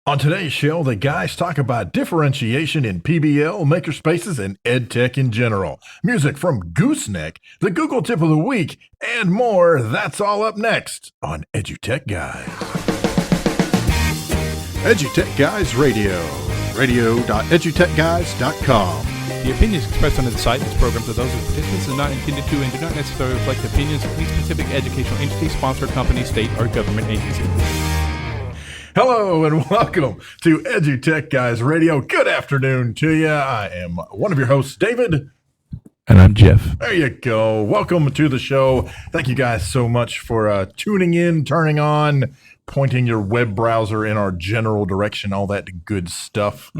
On today's show, the guys talk about differentiation in PBL, makerspaces, and EdTech in general. Music from Gooseneck, the Google Tip of the Week, and more. That's all up next on EduTech Guys. EduTech Guys Radio. Radio.edutechguys.com. The opinions expressed on the site and its programs are those of participants and not intended to and do not necessarily reflect the opinions of any specific educational entity, sponsor, company, state, or government agency. Hello and welcome to EduTech Guys Radio. Good afternoon to you. I am one of your hosts, David. And I'm Jeff. There you go. Welcome to the show. Thank you guys so much for tuning in, turning on, pointing your web browser in our general direction, all that good stuff.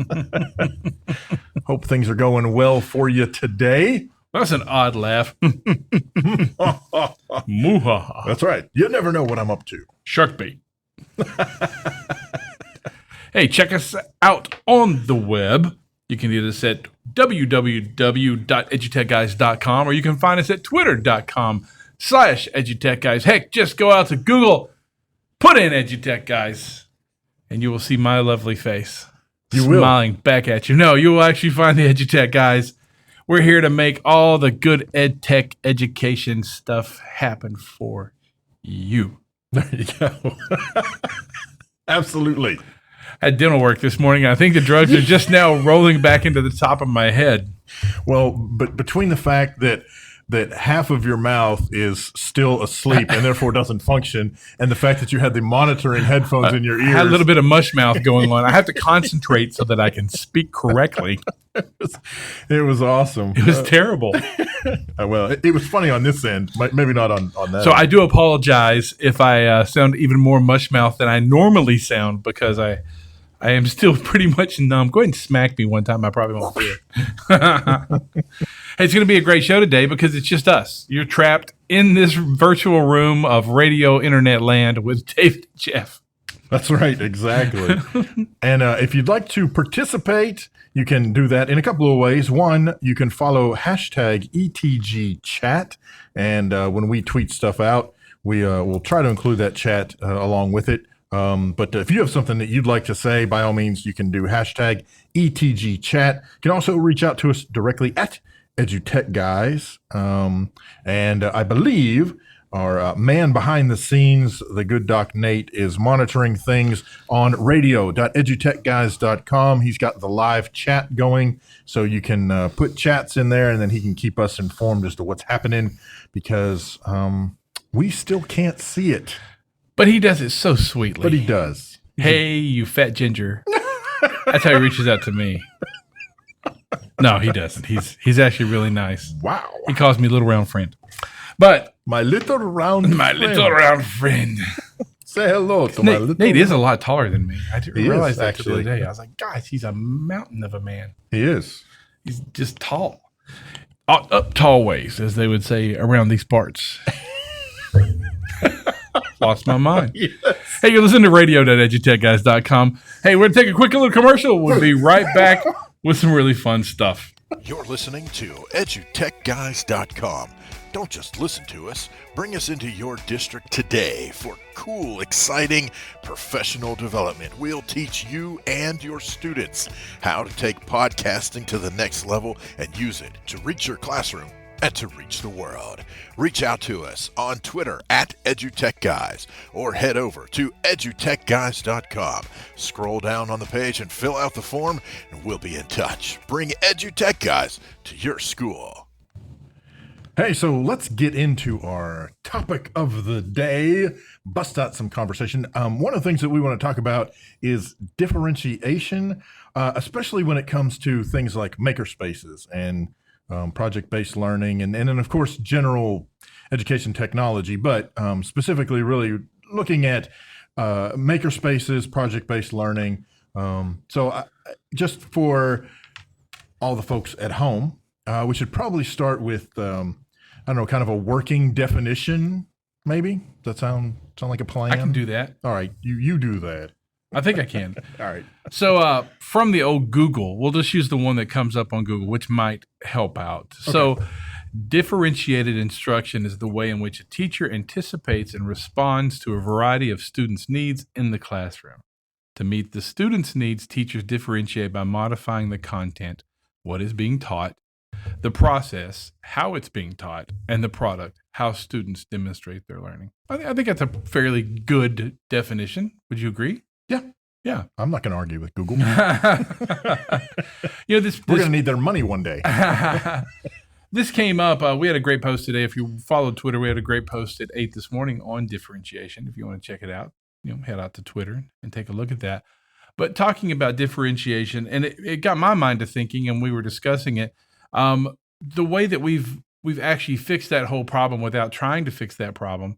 Hope things are going well for you today. That's an odd laugh. Mooha. That's right. You never know what I'm up to. Shark bait. Hey, check us out on the web. You can get us at www.edutechguys.com or you can find us at twitter.com/edutechguys. Heck, just go out to Google, put in EduTech Guys, and you will see my lovely face smiling back at you. No, you will actually find the EduTech Guys. We're here to make all the good EdTech education stuff happen for you. There you go. Absolutely. I had dental work this morning. I think the drugs are just now rolling back into the top of my head. Well, but between the fact that half of your mouth is still asleep and therefore doesn't function, and the fact that you had the monitoring headphones in your ears. I had a little bit of mush mouth going on. I have to concentrate so that I can speak correctly. It was awesome. It was terrible. Well, it was funny on this end, maybe not on that. So I do apologize if I sound even more mush mouth than I normally sound because I am still pretty much numb. Go ahead and smack me one time. I probably won't do it. Hey, it's going to be a great show today because it's just us. You're trapped in this virtual room of radio internet land with David and Jeff. That's right, exactly. And if you'd like to participate, you can do that in a couple of ways. One, you can follow hashtag ETGChat, and when we tweet stuff out, we'll try to include that chat along with it. But if you have something that you'd like to say, by all means, you can do hashtag ETGChat. You can also reach out to us directly at EduTechGuys. And I believe our man behind the scenes, the good Doc Nate, is monitoring things on radio.edutechguys.com. He's got the live chat going, so you can put chats in there, and then he can keep us informed as to what's happening, because we still can't see it. But he does it so sweetly. But he does. Hey, you fat ginger. That's how he reaches out to me. No, he doesn't. He's actually really nice. Wow. He calls me little round friend. But my little round friend. Say hello to my little. Nate is a lot taller than me. I didn't realize that actually. the other day. I was like, guys, he's a mountain of a man. He is. He's just tall. Up tall ways, as they would say around these parts. Lost my mind. Yes. Hey, you're listening to radio.edutechguys.com. Hey, we're going to take a quick little commercial. We'll be right back with some really fun stuff. You're listening to EduTechGuys.com. Don't just listen to us. Bring us into your district today for cool, exciting, professional development. We'll teach you and your students how to take podcasting to the next level and use it to reach your classroom and to reach the world. Reach out to us on Twitter at EduTechGuys or head over to EduTechGuys.com. Scroll down on the page and fill out the form, and we'll be in touch. Bring EduTech Guys to your school. Hey, so let's get into our topic of the day. Bust out some conversation. One of the things that we want to talk about is differentiation, especially when it comes to things like makerspaces and project-based learning, and then, of course, general education technology, but specifically really looking at makerspaces, project-based learning. Just for all the folks at home, we should probably start with, kind of a working definition, maybe? Does that sound like a plan? I can do that. All right, you do that. I think I can. All right. So from the old Google, we'll just use the one that comes up on Google, which might help out. Okay. So differentiated instruction is the way in which a teacher anticipates and responds to a variety of students' needs in the classroom. To meet the students' needs, teachers differentiate by modifying the content, what is being taught, the process, how it's being taught, and the product, how students demonstrate their learning. I think that's a fairly good definition. Would you agree? Yeah. Yeah. I'm not going to argue with Google. We're going to need their money one day. This came up. We had a great post today. If you followed Twitter, we had a great post at 8 this morning on differentiation. If you want to check it out, head out to Twitter and take a look at that. But talking about differentiation, and it got my mind to thinking, and we were discussing it, the way that we've actually fixed that whole problem without trying to fix that problem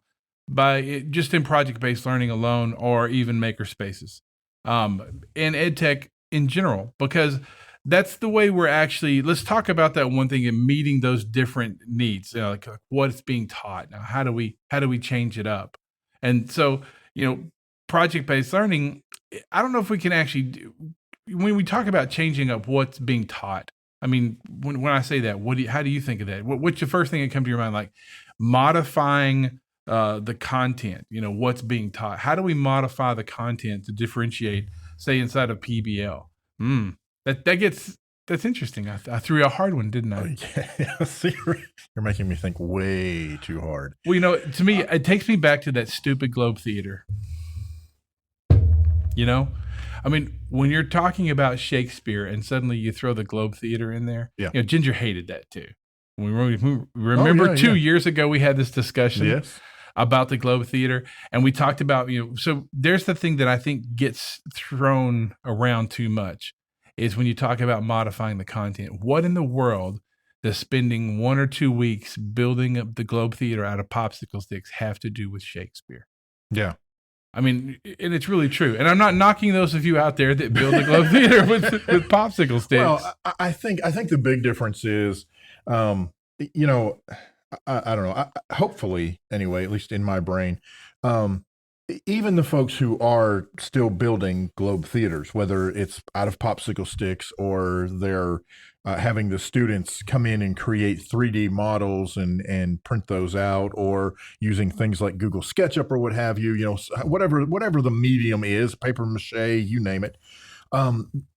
just in project-based learning alone, or even maker spaces, and EdTech in general, because that's the way we're actually, let's talk about that one thing and meeting those different needs, like what's being taught. Now, how do we change it up? And so, project-based learning, I don't know if we can actually when we talk about changing up what's being taught. I mean, when I say that, how do you think of that? What's the first thing that comes to your mind? Like modifying the content, what's being taught. How do we modify the content to differentiate, say, inside of PBL? That's interesting. I threw you a hard one, didn't I? Yeah. See, you're making me think way too hard. Well, to me, it takes me back to that stupid Globe Theater. I mean, when you're talking about Shakespeare and suddenly you throw the Globe Theater in there, Ginger hated that too. We remember 2 years ago, we had this discussion about the Globe Theater, and we talked about, so there's the thing that I think gets thrown around too much is when you talk about modifying the content. What in the world does spending 1 or 2 weeks building up the Globe Theater out of popsicle sticks have to do with Shakespeare? Yeah. I mean, and it's really true. And I'm not knocking those of you out there that build the Globe Theater with popsicle sticks. Well, I think the big difference is, I don't know. Hopefully, anyway, at least in my brain, even the folks who are still building Globe Theaters, whether it's out of popsicle sticks or they're having the students come in and create 3D models and print those out, or using things like Google SketchUp or what have you, whatever the medium is, paper mache, you name it.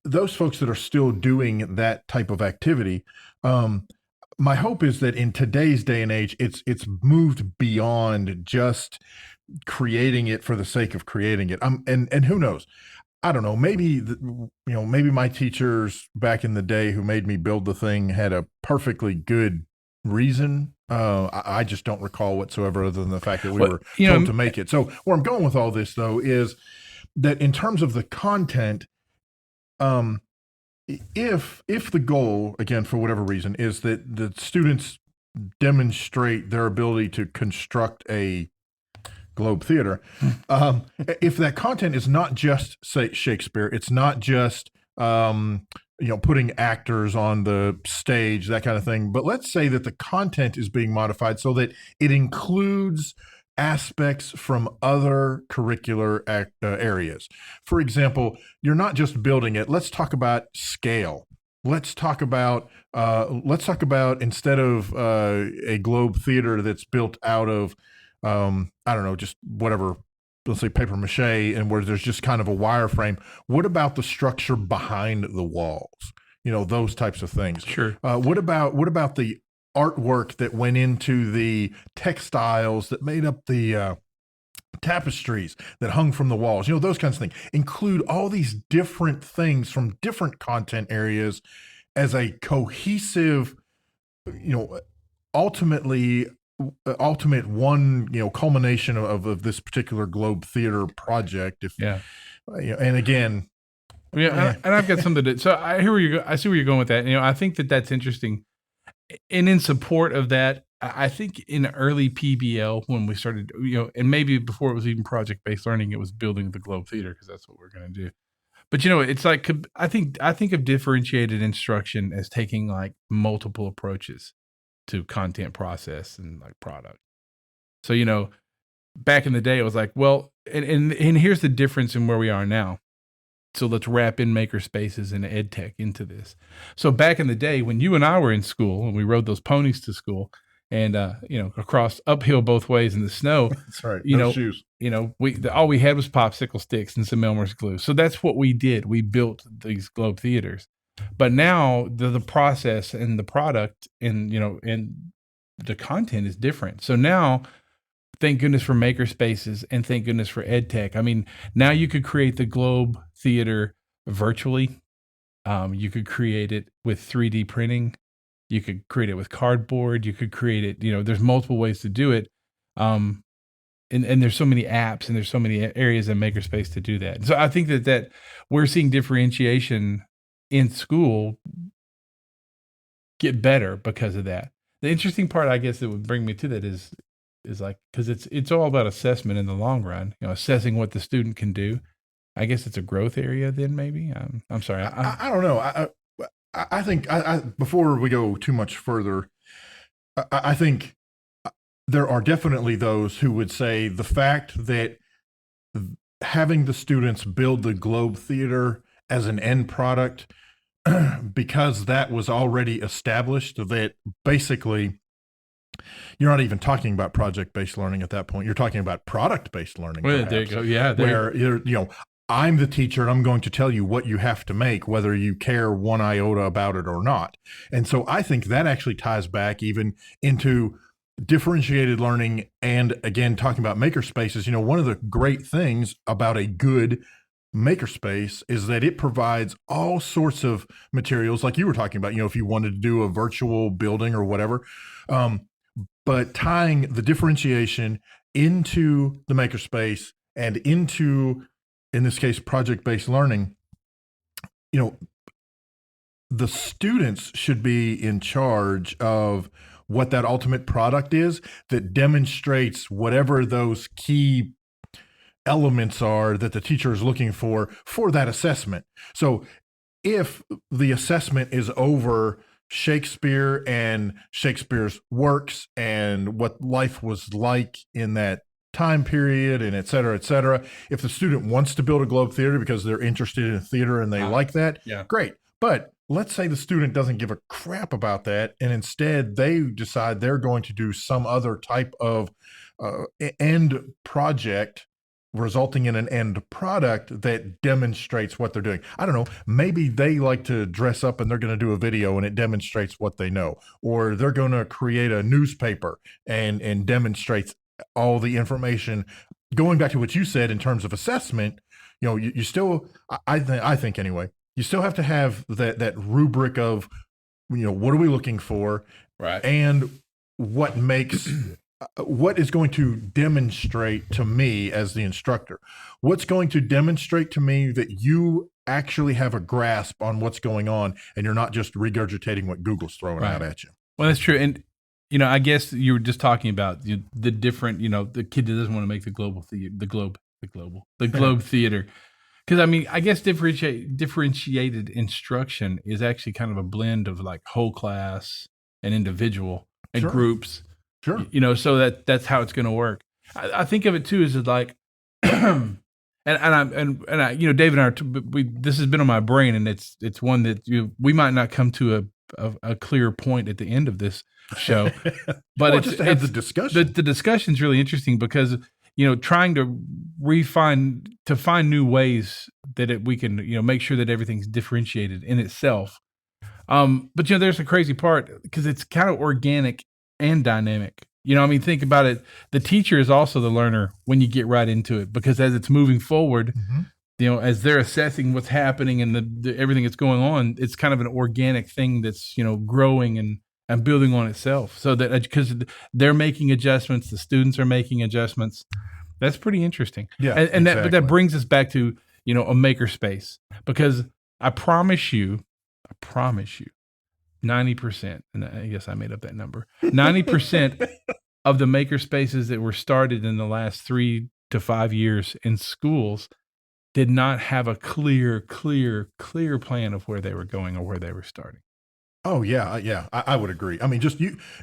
Those folks that are still doing that type of activity, my hope is that in today's day and age, it's moved beyond just creating it for the sake of creating it. And who knows? I don't know. Maybe maybe my teachers back in the day who made me build the thing had a perfectly good reason. I just don't recall whatsoever, other than the fact that we were told to make it. So where I'm going with all this, though, is that in terms of the content, if the goal, again, for whatever reason, is that the students demonstrate their ability to construct a Globe Theater, if that content is not just, say, Shakespeare, it's not just putting actors on the stage, that kind of thing, but let's say that the content is being modified so that it includes aspects from other curricular areas. For example, you're not just building it. Let's talk about scale. Let's talk about instead of a Globe Theater that's built out of I don't know, just whatever, let's say paper mache, and where there's just kind of a wireframe. What about the structure behind the walls? Those types of things. Sure. What about the artwork that went into the textiles that made up the tapestries that hung from the walls? Those kinds of things. Include all these different things from different content areas as a cohesive, ultimate one, culmination of this particular Globe Theater project. And again, and I've got something to. So I see where you're going with that. I think that's interesting. And in support of that, I think in early PBL, when we started, and maybe before it was even project-based learning, it was building the Globe Theater, because that's what we're going to do. But it's like, I think of differentiated instruction as taking like multiple approaches to content process and like product. So, back in the day, it was like, well, and here's the difference in where we are now. So let's wrap in maker spaces and EdTech into this. So back in the day, when you and I were in school and we rode those ponies to school, and across uphill both ways in the snow. That's right. You No know, shoes. All we had was popsicle sticks and some Elmer's glue. So that's what we did. We built these globe theaters. But now the process and the product and the content is different. So now, thank goodness for maker spaces and thank goodness for EdTech. I mean, now you could create the globe theater virtually. You could create it with 3D printing. You could create it with cardboard. You could create it. There's multiple ways to do it. And there's so many apps and there's so many areas in makerspace to do that. So I think that we're seeing differentiation in school get better because of that. The interesting part, I guess, that would bring me to that is like, because it's all about assessment in the long run. Assessing what the student can do. I guess it's a growth area. Then maybe I'm sorry. I don't know. I think before we go too much further, I think there are definitely those who would say the fact that having the students build the globe theater as an end product, because that was already established, that basically you're not even talking about project-based learning at that point. You're talking about product-based learning. Well, there you go. Yeah. Where I'm the teacher and I'm going to tell you what you have to make, whether you care one iota about it or not. And so I think that actually ties back even into differentiated learning. And again, talking about makerspaces, one of the great things about a good makerspace is that it provides all sorts of materials, like you were talking about, if you wanted to do a virtual building or whatever, but tying the differentiation into the makerspace and into, in this case, project-based learning, the students should be in charge of what that ultimate product is that demonstrates whatever those key elements are that the teacher is looking for that assessment. So if the assessment is over Shakespeare and Shakespeare's works and what life was like in that time period and et cetera, if the student wants to build a globe theater because they're interested in theater and they like that, great. But let's say the student doesn't give a crap about that, and instead they decide they're going to do some other type of end project resulting in an end product that demonstrates what they're doing. I don't know, maybe they like to dress up and they're going to do a video and it demonstrates what they know, or they're going to create a newspaper and demonstrates all the information. Going back to what you said in terms of assessment, you still, I think anyway, you still have to have that rubric of, what are we looking for? Right. And what makes, what is going to demonstrate to me as the instructor? What's going to demonstrate to me that you actually have a grasp on what's going on and you're not just regurgitating what Google's throwing out at you? Well, that's true. And, I guess you were just talking about the different, the kid that doesn't want to make the globe theater. Because I guess differentiated instruction is actually kind of a blend of like whole class and individual and groups. Sure. So that's how it's going to work. I think of it too as like, and I, Dave and I, this has been on my brain, and it's one that we might not come to a clear point at the end of this show, but it's just to have the discussion. The discussion's really interesting because trying to find new ways that we can make sure that everything's differentiated in itself. But there's a crazy part because it's kind of organic and dynamic. Think about it. The teacher is also the learner when you get right into it, because as it's moving forward, as they're assessing what's happening and the everything that's going on, it's kind of an organic thing that's, growing and building on itself. So that because they're making adjustments, the students are making adjustments. That's pretty interesting. Yeah. And exactly. that brings us back to, a makerspace, because I promise you, 90%, and I guess I made up that number, 90% of the maker spaces that were started in the last 3 to 5 years in schools did not have a clear plan of where they were going or where they were starting. Oh yeah. I would agree.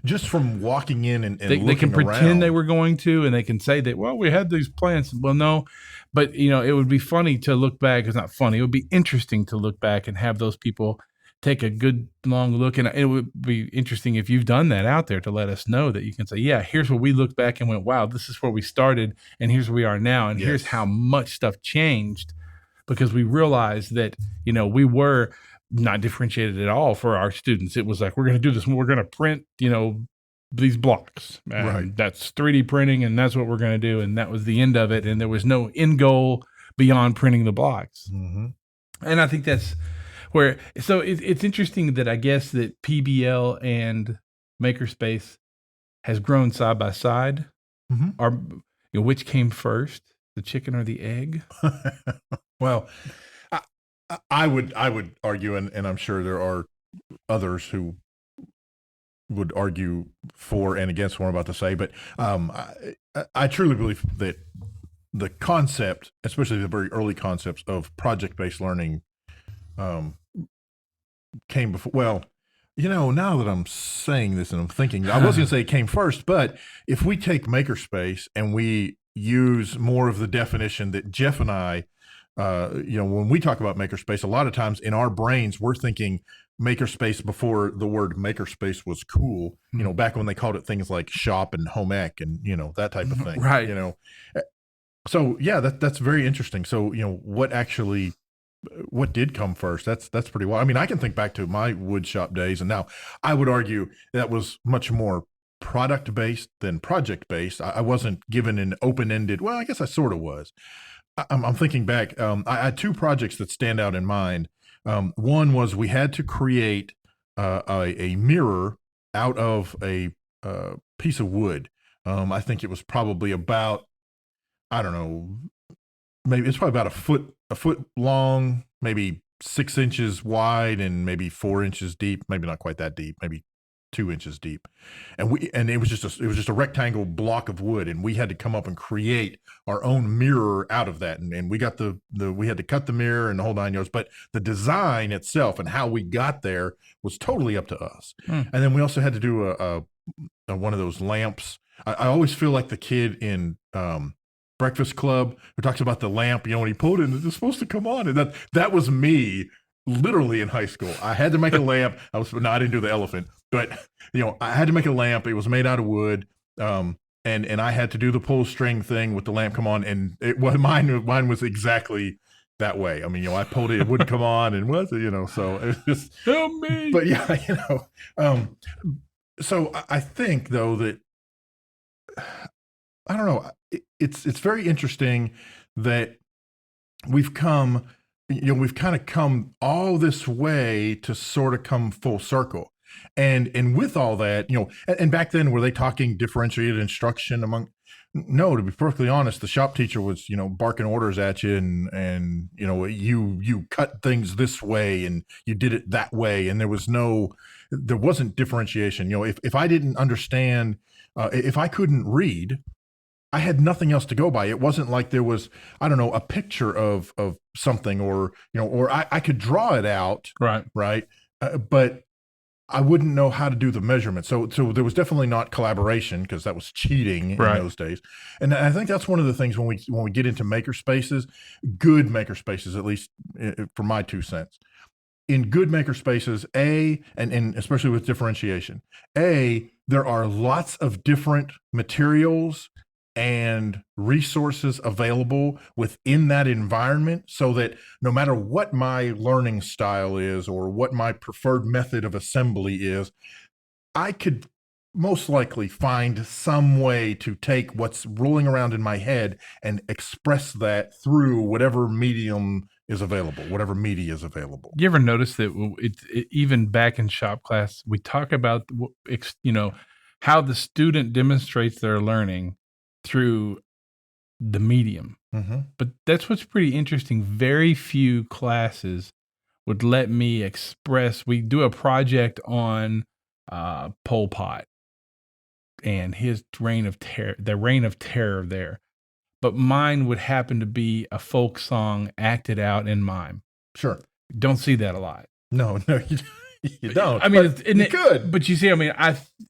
Just from walking in and they can pretend around. They were going to, and they can say that, well, we had these plans. Well, no, but it would be funny to look back. It's not funny. It would be interesting to look back and have those people take a good long look. And it would be interesting if you've done that out there to let us know that you can say, yeah, here's where we looked back and went, wow, this is where we started and here's where we are now. And here's how much stuff changed because we realized that, we were not differentiated at all for our students. It was like, we're going to do this and we're going to print, these blocks. And that's 3D printing and that's what we're going to do. And that was the end of it. And there was no end goal beyond printing the blocks. Mm-hmm. And I think that's where, so it's interesting that I guess that PBL and Makerspace has grown side by side. Mm-hmm. Or, which came first, the chicken or the egg? Well, I would argue, and I'm sure there are others who would argue for and against what I'm about to say, but I truly believe that the concept, especially the very early concepts of project-based learning, came before. Well, now that I'm saying this and I'm thinking, I was going to say it came first, but if we take Makerspace and we use more of the definition that Jeff and I, when we talk about Makerspace, a lot of times in our brains, we're thinking Makerspace before the word Makerspace was cool, back when they called it things like shop and home ec and, that type of thing. Right. So yeah, that's very interesting. So, what did come first? That's pretty wild. I mean, I can think back to my wood shop days, and now I would argue that was much more product based than project based. I wasn't given an open ended. Well, I guess I sort of was. I'm thinking back. I had two projects that stand out in mind. One was we had to create a mirror out of a piece of wood. I think it was probably about, I don't know, maybe it's probably about a foot long, maybe 6 inches wide, and maybe 4 inches deep. Maybe not quite that deep. Maybe 2 inches deep. And it was just a rectangle block of wood, and we had to come up and create our own mirror out of that. And we got we had to cut the mirror and the whole 9 yards, but the design itself and how we got there was totally up to us. And then we also had to do a one of those lamps. I always feel like the kid in Breakfast Club who talks about the lamp, when he pulled it, it's supposed to come on. And that was me literally in high school. I had to make a lamp. I didn't do the elephant, but I had to make a lamp. It was made out of wood. And I had to do the pull string thing with the lamp come on. And mine was exactly that way. I mean, I pulled it, it wouldn't come on, and so it was just, help me. But yeah, so I think though that, I don't know, it's very interesting that we've kind of come all this way to sort of come full circle. And with all that, and back then, were they talking differentiated instruction among? No, to be perfectly honest, the shop teacher was, barking orders at you and you cut things this way and you did it that way. And there wasn't differentiation. If I didn't understand, if I couldn't read, I had nothing else to go by. It wasn't like there was, I don't know, a picture of something or I could draw it out. Right. But I wouldn't know how to do the measurement. So there was definitely not collaboration because that was cheating in those days. And I think that's one of the things when we get into makerspaces, good makerspaces, at least for my 2 cents. In good makerspaces, and especially with differentiation, there are lots of different materials and resources available within that environment so that no matter what my learning style is or what my preferred method of assembly is, I could most likely find some way to take what's rolling around in my head and express that through whatever medium is available, whatever media is available. You ever notice that even back in shop class, we talk about, how the student demonstrates their learning through the medium. Mm-hmm. But that's what's pretty interesting. Very few classes would let me express. We do a project on Pol Pot and his reign of terror, the reign of terror there. But mine would happen to be a folk song acted out in mime. Sure. Don't see that a lot. No, you don't. I mean, you could. But you see,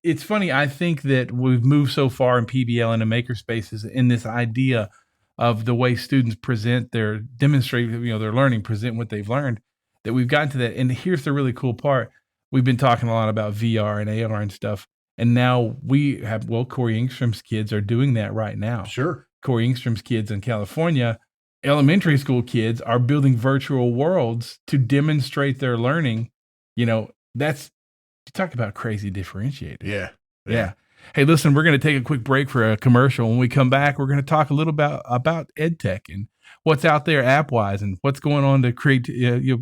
it's funny. I think that we've moved so far in PBL and in makerspaces in this idea of the way students demonstrate, their learning, present what they've learned. that we've gotten to that. And here's the really cool part. We've been talking a lot about VR and AR and stuff. And now we have, Corey Engstrom's kids are doing that right now. Sure. Corey Engstrom's kids in California, elementary school kids are building virtual worlds to demonstrate their learning. That's, you talk about crazy differentiated. Yeah. Hey, listen, we're going to take a quick break for a commercial. When we come back, we're going to talk a little about EdTech and what's out there app-wise and what's going on to create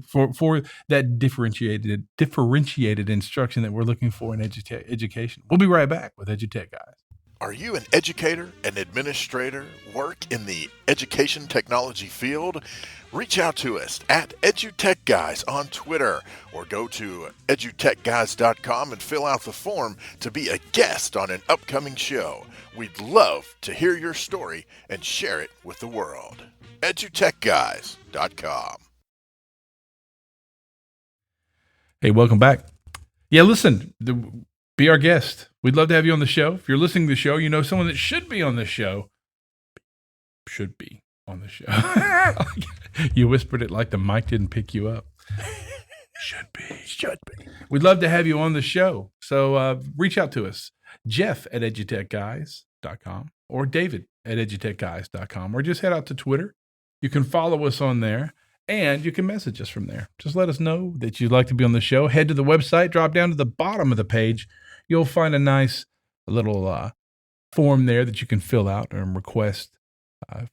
for that differentiated instruction that we're looking for in education. We'll be right back with EduTech Guys. Are you an educator, an administrator, work in the education technology field? Reach out to us at EduTechGuys on Twitter or go to EduTechGuys.com and fill out the form to be a guest on an upcoming show. We'd love to hear your story and share it with the world. EduTechGuys.com. Hey, welcome back. Yeah, listen, be our guest. We'd love to have you on the show. If you're listening to the show, you know someone that should be on the show. Should be on the show. You whispered it like the mic didn't pick you up. Should be. We'd love to have you on the show. So reach out to us. Jeff at EduTechGuys.com or David at EduTechGuys.com or just head out to Twitter. You can follow us on there and you can message us from there. Just let us know that you'd like to be on the show. Head to the website, drop down to the bottom of the page. You'll find a nice little form there that you can fill out and request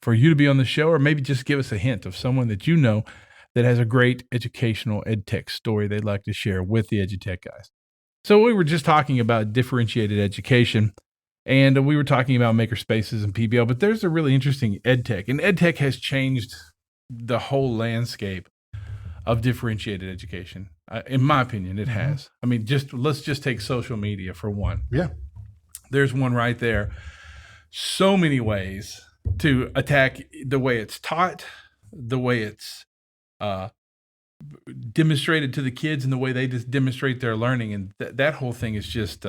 for you to be on the show, or maybe just give us a hint of someone that you know that has a great educational EdTech story they'd like to share with the EduTech Guys. So we were just talking about differentiated education, and we were talking about makerspaces and PBL, but there's a really interesting EdTech, and EdTech has changed the whole landscape of differentiated education. In my opinion, it has. I mean, let's just take social media for one. Yeah. There's one right there. So many ways to attack the way it's taught, the way it's demonstrated to the kids, and the way they just demonstrate their learning. And that whole thing is just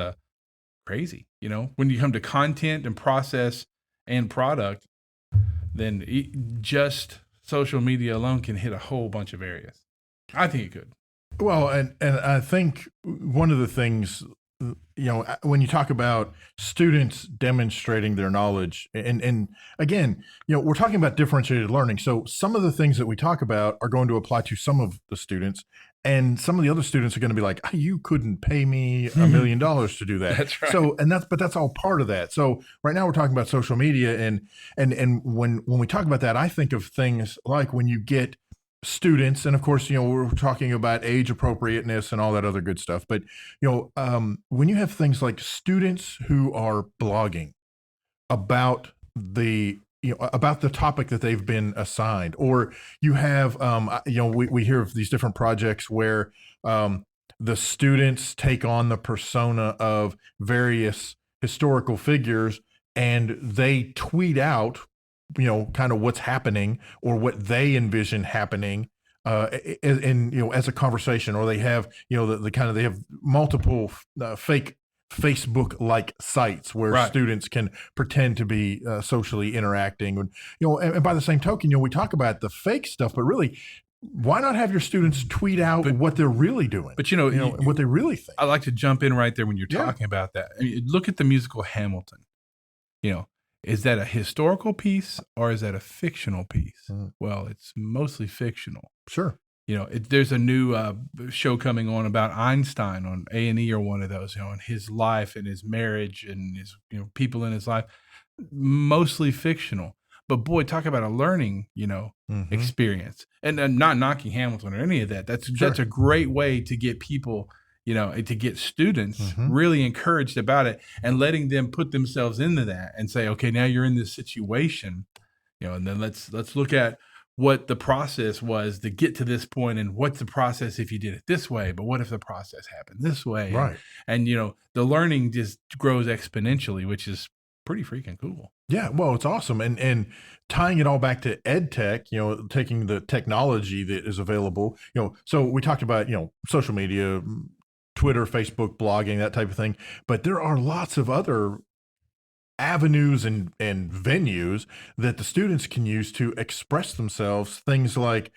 crazy. When you come to content and process and product, then just social media alone can hit a whole bunch of areas. I think it could. Well, and I think one of the things, when you talk about students demonstrating their knowledge, and again, we're talking about differentiated learning. So some of the things that we talk about are going to apply to some of the students, and some of the other students are going to be like, you couldn't pay me $1 million to do that. That's right. So, but that's all part of that. So right now we're talking about social media, and when we talk about that, I think of things like when you get students, and of course, we're talking about age appropriateness and all that other good stuff. But, when you have things like students who are blogging about the topic that they've been assigned, or you have, we hear of these different projects where the students take on the persona of various historical figures and they tweet out kind of what's happening or what they envision happening as a conversation, or they have, they have multiple fake Facebook-like sites where students can pretend to be socially interacting. And by the same token, we talk about the fake stuff, but really, why not have your students tweet out what they're really doing? But what they really think. I like to jump in right there when you're talking about that. I mean, look at the musical Hamilton. Is that a historical piece or is that a fictional piece? Well, it's mostly fictional. Sure. There's a new show coming on about Einstein on A&E or one of those, and his life and his marriage and his, people in his life, mostly fictional. But boy, talk about a learning, experience. And I'm not knocking Hamilton or any of that. That's a great way to get people, to get students really encouraged about it and letting them put themselves into that and say, okay, now you're in this situation, and then let's look at what the process was to get to this point, and what's the process if you did it this way, but what if the process happened this way? Right. And the learning just grows exponentially, which is pretty freaking cool. Yeah, well, it's awesome. And tying it all back to EdTech, taking the technology that is available, so we talked about, social media, Twitter, Facebook, blogging, that type of thing. But there are lots of other avenues and venues that the students can use to express themselves. Things like,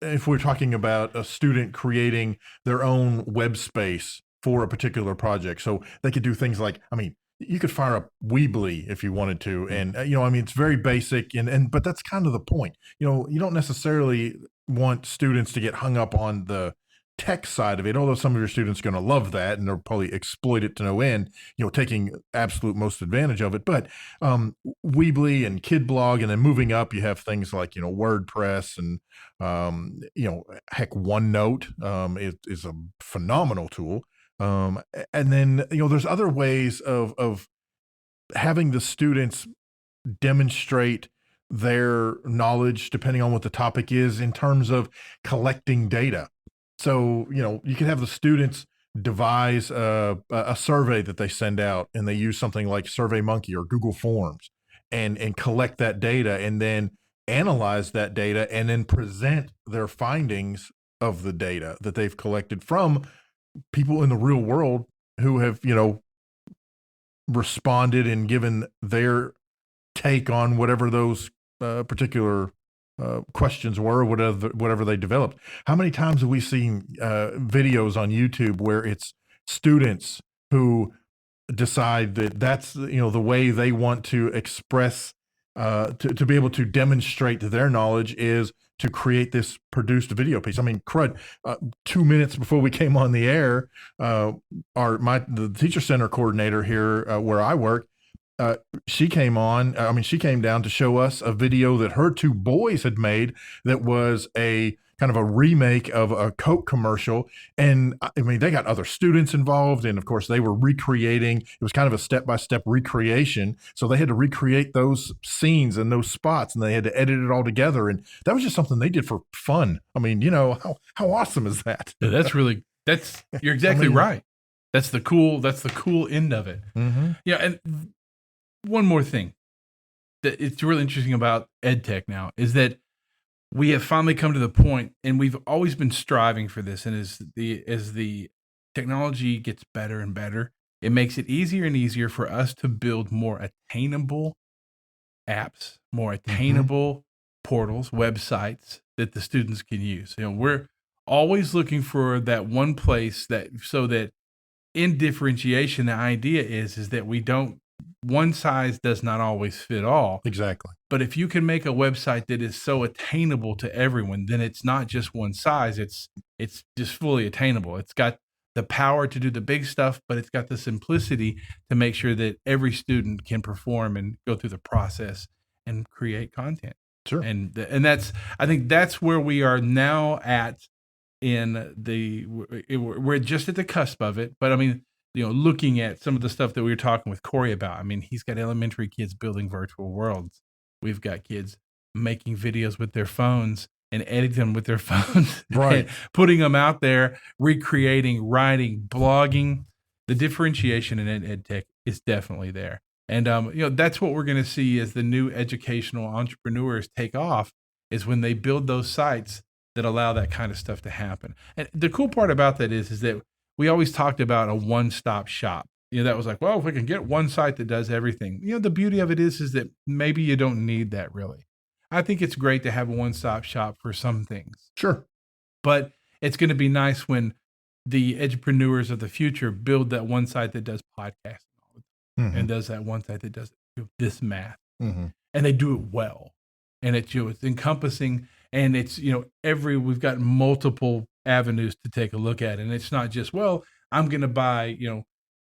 if we're talking about a student creating their own web space for a particular project, so they could do things like, I mean, you could fire up Weebly if you wanted to, and I mean, it's very basic, and but that's kind of the point. You don't necessarily want students to get hung up on the tech side of it, although some of your students are going to love that and they'll probably exploit it to no end, taking absolute most advantage of it. But Weebly and KidBlog, and then moving up, you have things like, WordPress and, heck, OneNote is a phenomenal tool. And then, there's other ways of having the students demonstrate their knowledge, depending on what the topic is, in terms of collecting data. So, you can have the students devise a survey that they send out, and they use something like SurveyMonkey or Google Forms and collect that data, and then analyze that data, and then present their findings of the data that they've collected from people in the real world who have, responded and given their take on whatever those particular questions were, whatever they developed. How many times have we seen videos on YouTube where it's students who decide that that's the way they want to express to be able to demonstrate their knowledge is to create this produced video piece. I mean, crud, 2 minutes before we came on the air, the teacher center coordinator here where I work, she came down to show us a video that her two boys had made that was a kind of a remake of a Coke commercial. And I mean, they got other students involved. And of course, they were recreating. It was kind of a step-by-step recreation. So they had to recreate those scenes and those spots, and they had to edit it all together. And that was just something they did for fun. I mean, how awesome is that? Yeah, you're exactly right. That's the cool end of it. Mm-hmm. Yeah. And one more thing that it's really interesting about EdTech now is that we have finally come to the point, and we've always been striving for this. And as the technology gets better and better, it makes it easier and easier for us to build more attainable apps, more attainable portals, websites that the students can use. We're always looking for that one place so that in differentiation, the idea is that one size does not always fit all. Exactly. But if you can make a website that is so attainable to everyone, then it's not just one size. It's just fully attainable. It's got the power to do the big stuff, but it's got the simplicity to make sure that every student can perform and go through the process and create content. Sure. And I think that's where we are now at we're just at the cusp of it. But I mean, looking at some of the stuff that we were talking with Corey about, I mean, he's got elementary kids building virtual worlds. We've got kids making videos with their phones and editing them with their phones, right? Putting them out there, recreating, writing, blogging. The differentiation in EdTech is definitely there. And, that's what we're going to see as the new educational entrepreneurs take off, is when they build those sites that allow that kind of stuff to happen. And the cool part about that is that we always talked about a one-stop shop. That was like, well, if we can get one site that does everything. The beauty of it is that maybe you don't need that really. I think it's great to have a one-stop shop for some things. Sure. But it's going to be nice when the edupreneurs of the future build that one site that does podcasting and does that one site that does this math. Mm-hmm. And they do it well. And it's encompassing, and it's, we've got multiple avenues to take a look at. And it's not just, well, I'm going to buy,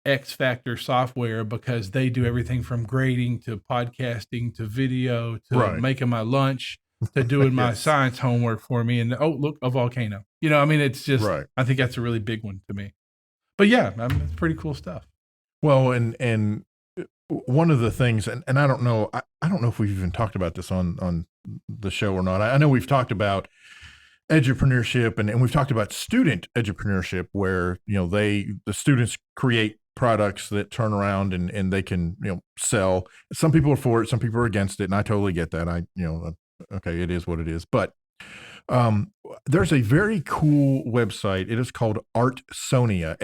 X Factor software because they do everything from grading to podcasting to video to making my lunch to doing my science homework for me. And look, a volcano. It's just, I think that's a really big one to me. But yeah, it's pretty cool stuff. Well, and one of the things, and I don't know, I don't know if we've even talked about this on the show or not. I know we've talked about edupreneurship and we've talked about student edupreneurship, where the students create products that turn around and they can sell. Some people are for it, some people are against it, and I totally get that. Okay, it is what it is. But there's a very cool website. It is called Artsonia,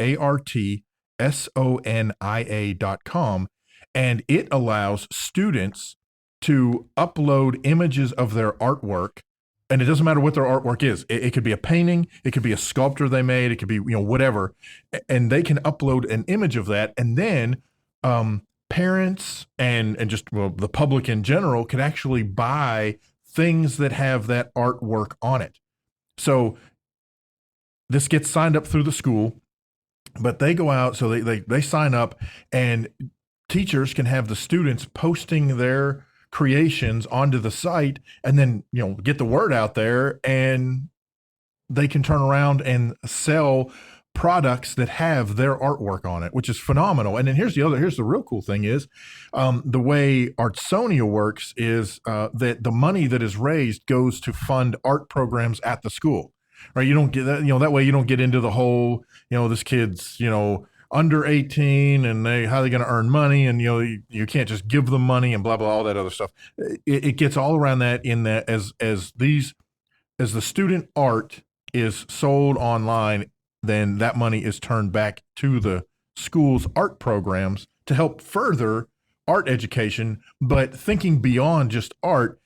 ARTSONIA.com, and it allows students to upload images of their artwork and it doesn't matter what their artwork is. It could be a painting, it could be a sculpture they made, it could be whatever, and they can upload an image of that, and then parents and just the public in general could actually buy things that have that artwork on it. So this gets signed up through the school, but they go out, so they sign up, and teachers can have the students posting their creations onto the site, and then get the word out there, and they can turn around and sell products that have their artwork on it, which is phenomenal. And then here's the real cool thing is the way Artsonia works is that the money that is raised goes to fund art programs at the school, right? You don't get that, that way you don't get into the whole, this kid's, under 18 and how are they going to earn money, and you can't just give them money and blah blah, all that other stuff. It gets all around that, in that as the student art is sold online, then that money is turned back to the school's art programs to help further art education. But thinking beyond just art,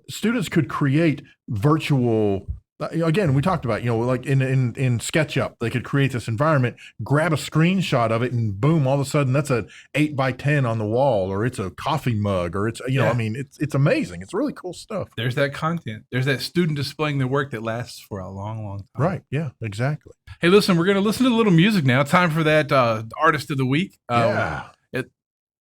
students could create virtual. Again, we talked about, like in SketchUp, they could create this environment, grab a screenshot of it, and boom, all of a sudden that's a 8x10 on the wall, or it's a coffee mug, or it's, it's amazing. It's really cool stuff. There's that content. There's that student displaying their work that lasts for a long, long time. Right. Yeah, exactly. Hey, listen, we're going to listen to a little music now. Time for that Artist of the Week.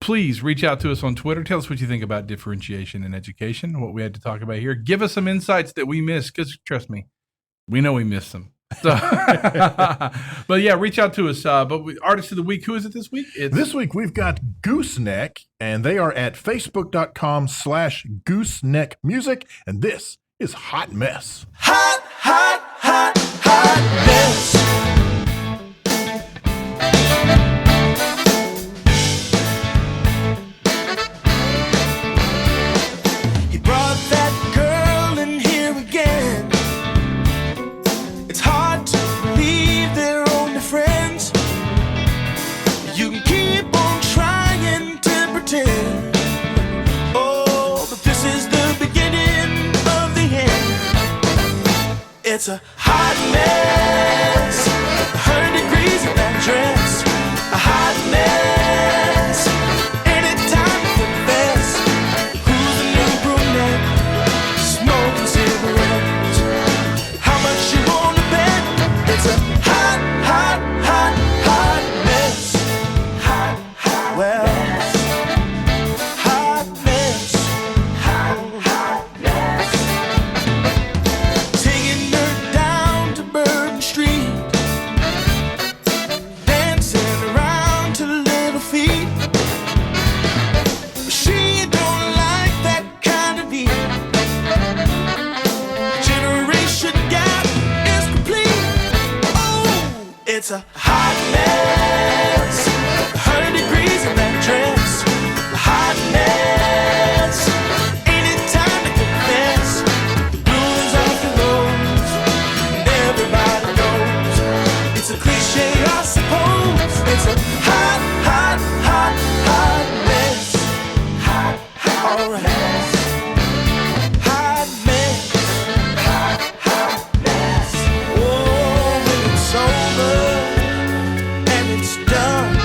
Please reach out to us on Twitter. Tell us what you think about differentiation in education, what we had to talk about here. Give us some insights that we missed, because trust me, we know we missed them. So, but yeah, reach out to us. Artist of the Week, who is it this week? This week we've got Gooseneck, and they are at facebook.com/gooseneckmusic, and this is Hot Mess. Hot, hot, hot, hot mess. It's a hot mess, 100 degrees in that dress. A hot mess, anytime to confess. Who's the new brunette, smoking cigarettes? How much you wanna bet? It's a hot, hot, hot, hot mess. Hot, hot, well, mess. Hot mess. Hot, hot mess. Taking Street, dancing around to little feet. She don't like that kind of beat. Generation gap is complete. Oh, it's a hot mess, 100 degrees in that dress. A hot mess, anytime to confess. The blues off the rose, and everybody. It's a cliche, I suppose. It's a hot, hot, hot, hot mess. Hot, hot, all right. Mess. Hot mess. Hot, hot mess. Oh, when it's over and it's done,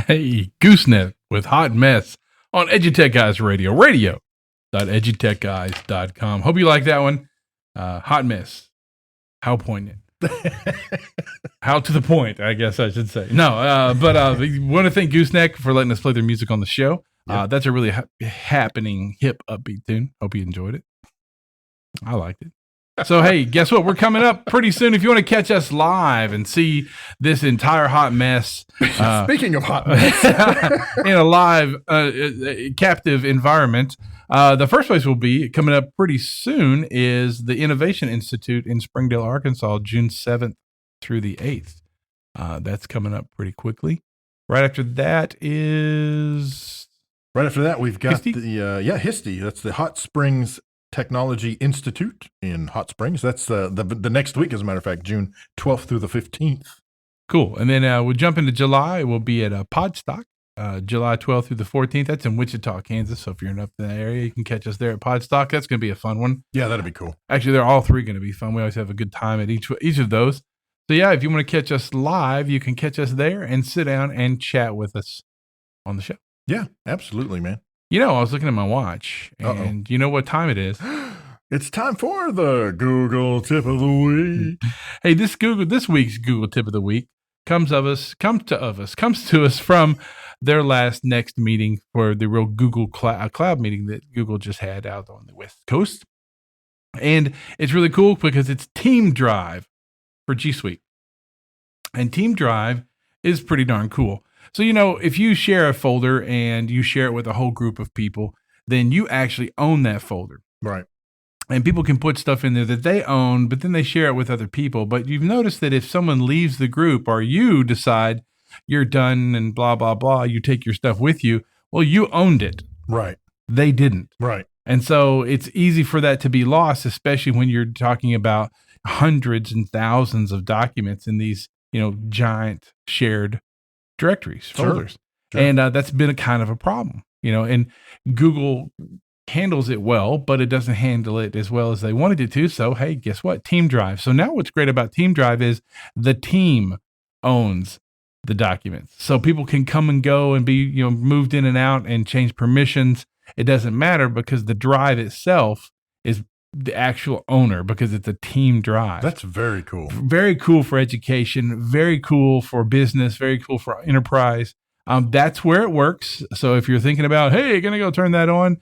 Hey, Gooseneck with Hot Mess on EduTech Guys Radio. Radio.edutechguys.com. Hope you like that one. Hot Mess. How poignant. How to the point, I guess I should say. No, but we want to thank Gooseneck for letting us play their music on the show. That's a really happening, hip, upbeat tune. Hope you enjoyed it. I liked it. So, hey, guess what? We're coming up pretty soon. If you want to catch us live and see this entire hot mess. Speaking of hot mess. In a live, captive environment, the first place we'll be coming up pretty soon is the Innovation Institute in Springdale, Arkansas, June 7th through the 8th. That's coming up pretty quickly. Right after that, we've got HISTE? HISTE. That's the Hot Springs Technology Institute in Hot Springs. That's the next week, as a matter of fact, June 12th through the 15th. Cool. And then we'll jump into July. We'll be at Podstock, July 12th through the 14th. That's in Wichita, Kansas. So if you're up in that area, you can catch us there at Podstock. That's going to be a fun one. Yeah, that'll be cool. Actually, they're all three going to be fun. We always have a good time at each of those. So yeah, if you want to catch us live, you can catch us there and sit down and chat with us on the show. Yeah, absolutely, man. You know, I was looking at my watch, and you know what time it is? It's time for the Google Tip of the Week. Hey, this week's Google Tip of the Week comes to us from their next meeting for the real Google Cloud meeting that Google just had out on the West Coast. And it's really cool because it's Team Drive for G Suite. And Team Drive is pretty darn cool. So, you know, if you share a folder and you share it with a whole group of people, then you actually own that folder. Right. And people can put stuff in there that they own, but then they share it with other people. But you've noticed that if someone leaves the group or you decide you're done and blah, blah, blah, you take your stuff with you, well, you owned it. Right. They didn't. Right. And so it's easy for that to be lost, especially when you're talking about hundreds and thousands of documents in these, you know, giant shared directories, folders. Sure. And that's been a kind of a problem, you know, and Google handles it well, but it doesn't handle it as well as they wanted it to. So, hey, guess what? Team Drive. So now what's great about Team Drive is the team owns the documents. So people can come and go and be, you know, moved in and out and change permissions. It doesn't matter because the drive itself is the actual owner because it's a team drive. That's very cool. Very cool for education, very cool for business, very cool for enterprise. That's where it works. So if you're thinking about, hey, going to go turn that on,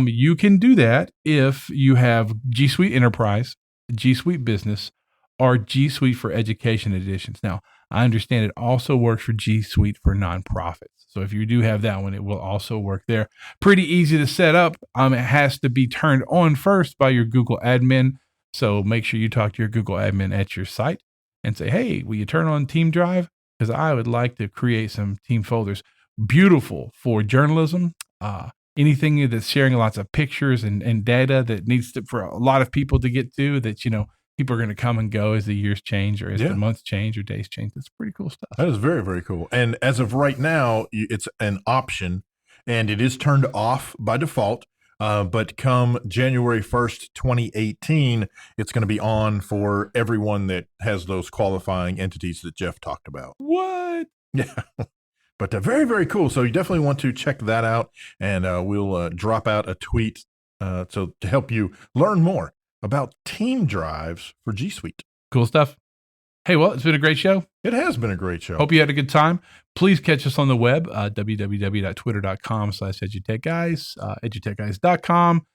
you can do that if you have G Suite Enterprise, G Suite Business, or G Suite for Education editions. Now, I understand it also works for G Suite for nonprofits. So if you do have that one, it will also work there. Pretty easy to set up. It has to be turned on first by your Google admin. So make sure you talk to your Google admin at your site and say, hey, will you turn on Team Drive? Because I would like to create some team folders. Beautiful for journalism. Anything that's sharing lots of pictures and data that needs to, for a lot of people to get to, that, you know, people are going to come and go as the years change or as the months change or days change. That's pretty cool stuff. That is very, very cool. And as of right now, it's an option and it is turned off by default. But come January 1st, 2018, it's going to be on for everyone that has those qualifying entities that Jeff talked about. What? Yeah. But very, very cool. So you definitely want to check that out. And we'll drop out a tweet so to help you learn more about team drives for G Suite. Cool stuff. Hey, well, it's been a great show. It has been a great show. Hope you had a good time. Please catch us on the web, www.twitter.com/EduTechGuys, EduTechGuys.com.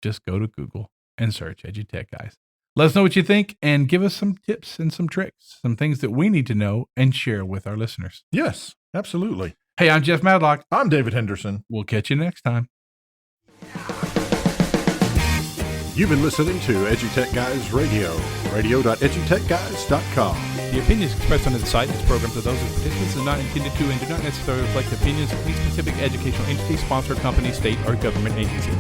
Just go to Google and search EduTechGuys. Let us know what you think and give us some tips and some tricks, some things that we need to know and share with our listeners. Yes, absolutely. Hey, I'm Jeff Madlock. I'm David Henderson. We'll catch you next time. You've been listening to EduTech Guys Radio, radio.edutechguys.com. The opinions expressed on this site and its programs are those of participants and not intended to and do not necessarily reflect the opinions of any specific educational entity, sponsor, company, state, or government agency.